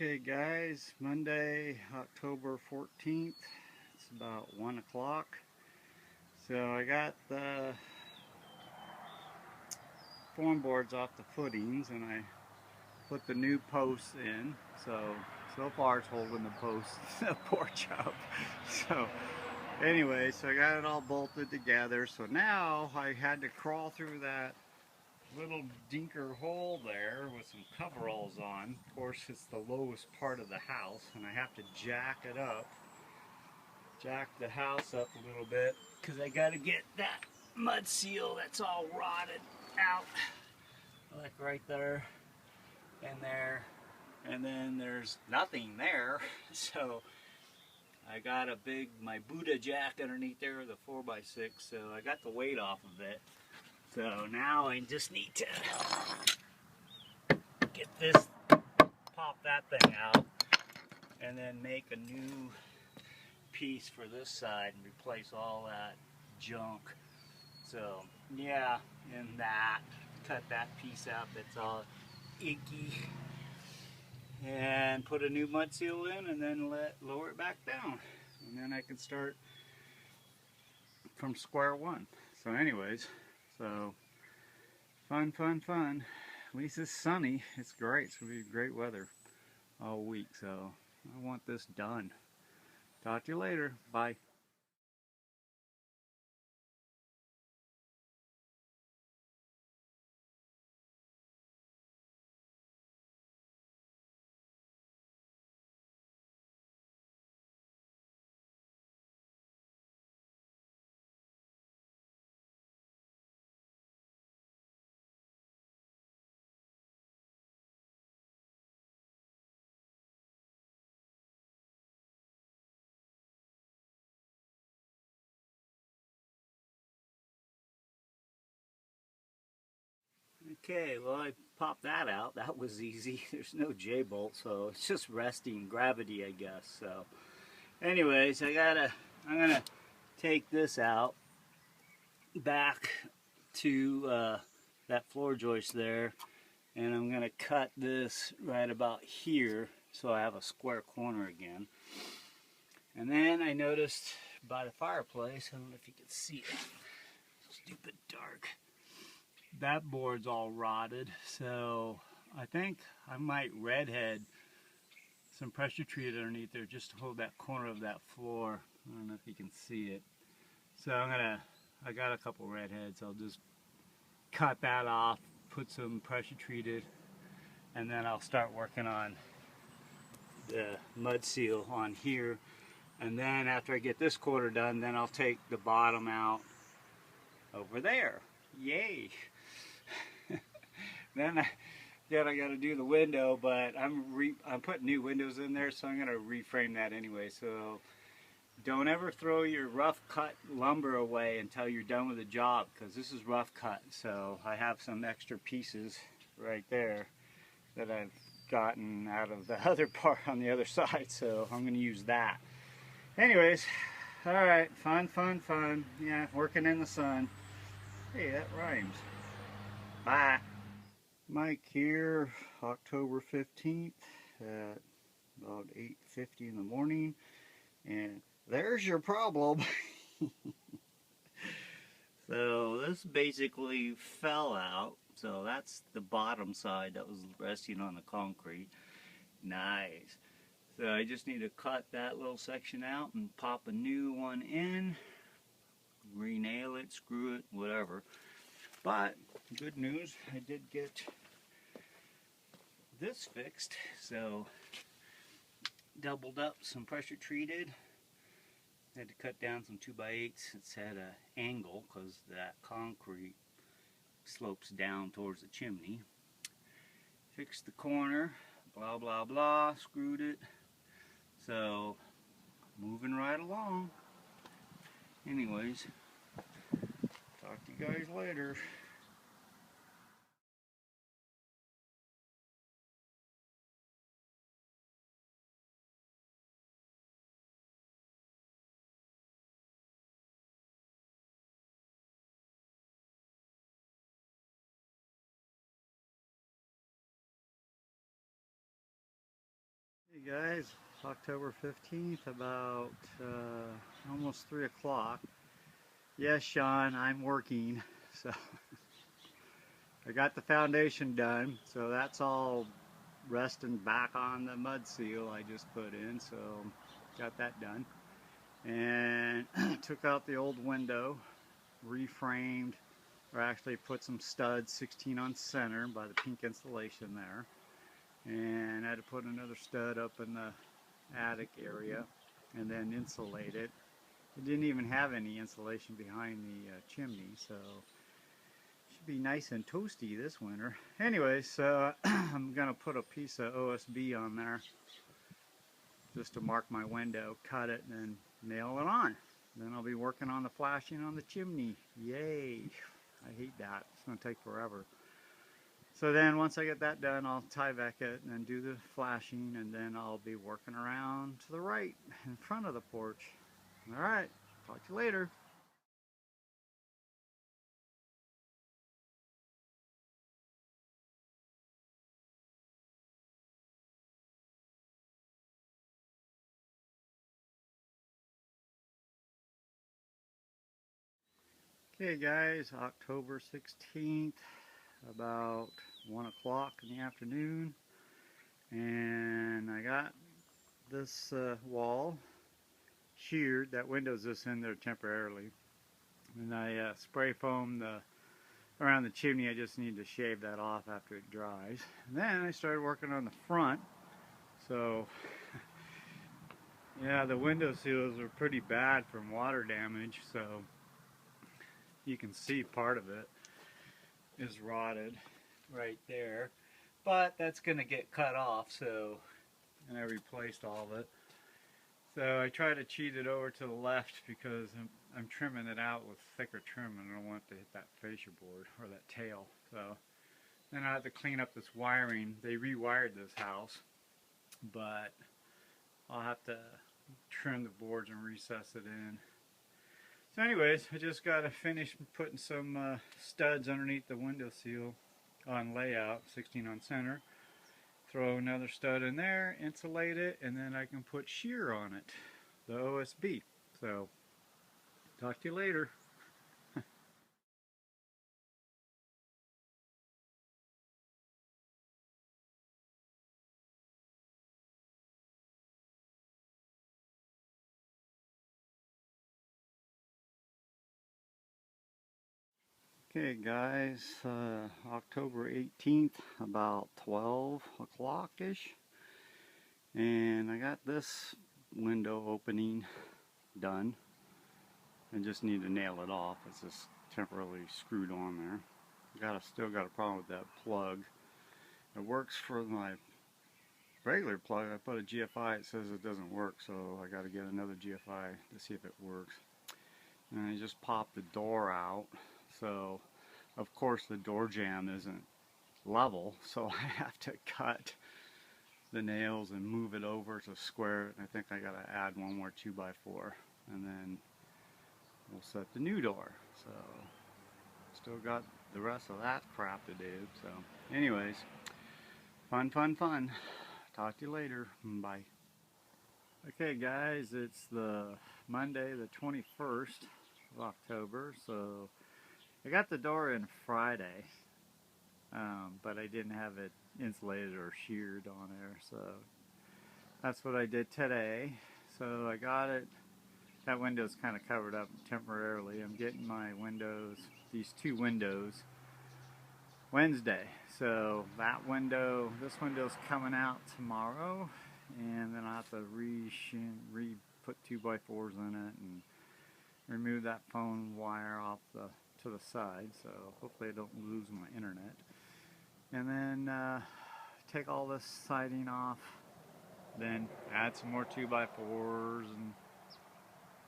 Okay guys, Monday, October 14th. It's about 1 o'clock. So I got the form boards off the footings and I put the new posts in. So far it's holding the post, the porch up. So anyway, so I got it all bolted together. So now I had to crawl through that little dinker hole there with some coveralls on. Of course, it's the lowest part of the house and I have to jack it up, jack the house up a little bit because I got to get that mud seal that's all rotted out, like right there and there, and then there's nothing there. So I got my Buddha jack underneath there with a 4x6, so I got the weight off of it. So now I just need to get this, pop that thing out, and then make a new piece for this side and replace all that junk. So yeah, and cut that piece out that's all icky, and put a new mud seal in, and then lower it back down, and then I can start from square one. So anyways, so fun. At least it's sunny. It's great. It's gonna be great weather all week. So I want this done. Talk to you later. Bye. Okay, well, I popped that out. That was easy. There's no J-bolt, so it's just resting gravity, I guess. So anyways, I'm gonna take this out back to that floor joist there, and I'm gonna cut this right about here so I have a square corner again. And then I noticed by the fireplace, I don't know if you can see it, stupid dark, that board's all rotted, so I think I might redhead some pressure treated underneath there just to hold that corner of that floor. I don't know if you can see it. So I got a couple redheads. I'll just cut that off, put some pressure treated, and then I'll start working on the mud seal on here. And then after I get this quarter done, then I'll take the bottom out over there. Yay! Then I got to do the window, but I'm putting new windows in there, so I'm going to reframe that anyway. So don't ever throw your rough cut lumber away until you're done with the job, because this is rough cut. So I have some extra pieces right there that I've gotten out of the other part on the other side, so I'm going to use that. Anyways, alright, fun. Yeah, working in the sun. Hey, that rhymes. Bye. Mike here, October 15th at about 8:50 in the morning, and there's your problem. So this basically fell out, so that's the bottom side that was resting on the concrete. Nice. So I just need to cut that little section out and pop a new one in, re-nail it, screw it, whatever. But good news, I did get this fixed. So doubled up some pressure treated. Had to cut down some 2x8s. It's at an angle because that concrete slopes down towards the chimney. Fixed the corner, blah blah blah, screwed it. So moving right along. Anyways, talk to you guys later. Hey guys, it's October 15th, about almost 3 o'clock. Yes, Sean, I'm working, so I got the foundation done, so that's all resting back on the mud seal I just put in, so got that done. And took out the old window, reframed, or actually put some studs 16 on center by the pink insulation there. And I had to put another stud up in the attic area and then insulate it. It didn't even have any insulation behind the chimney, so it should be nice and toasty this winter. Anyway, so I'm gonna put a piece of OSB on there just to mark my window, cut it, and then nail it on. Then I'll be working on the flashing on the chimney. Yay! I hate that. It's gonna take forever. So then once I get that done, I'll Tyvek it and then do the flashing, and then I'll be working around to the right in front of the porch. Alright, talk to you later. Okay guys, October 16th, about 1 o'clock in the afternoon, and I got this wall sheared. That window's just in there temporarily, and I spray foamed around the chimney. I just need to shave that off after it dries. And then I started working on the front. So yeah, the window seals are pretty bad from water damage, so you can see part of it is rotted right there, but that's gonna get cut off, so, and I replaced all of it. So I try to cheat it over to the left because I'm trimming it out with thicker trim, and I don't want it to hit that fascia board or that tail. So then I have to clean up this wiring. They rewired this house, but I'll have to trim the boards and recess it in. So anyways, I just got to finish putting some studs underneath the window seal on layout, 16 on center. Throw another stud in there, insulate it, and then I can put shear on it, the OSB. So, talk to you later. Okay guys, October 18th, about 12 o'clock-ish, and I got this window opening done. I just need to nail it off. It's just temporarily screwed on there. Still got a problem with that plug. It works for my regular plug. I put a GFI, it says it doesn't work, so I got to get another GFI to see if it works. And I just popped the door out, so of course the door jamb isn't level, so I have to cut the nails and move it over to square it. I think I got to add one more 2x4, and then we'll set the new door. So still got the rest of that crap to do. So anyways, fun. Talk to you later. Bye. Okay guys, it's the Monday the 21st of October, so I got the door in Friday, but I didn't have it insulated or sheared on there, so that's what I did today. So I got it, that window's kind of covered up temporarily. I'm getting my windows, these two windows, Wednesday. So that window, this window's coming out tomorrow, and then I'll have to put 2x4s in it and remove that phone wire off to the side, so hopefully I don't lose my internet. And then take all this siding off, then add some more 2x4s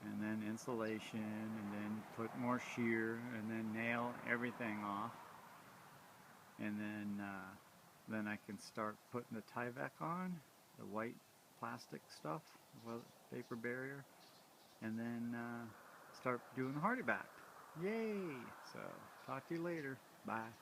and then insulation, and then put more shear, and then nail everything off. And then I can start putting the Tyvek on, the white plastic stuff, vapor barrier, and then start doing the Hardi Back. Yay! So, talk to you later. Bye.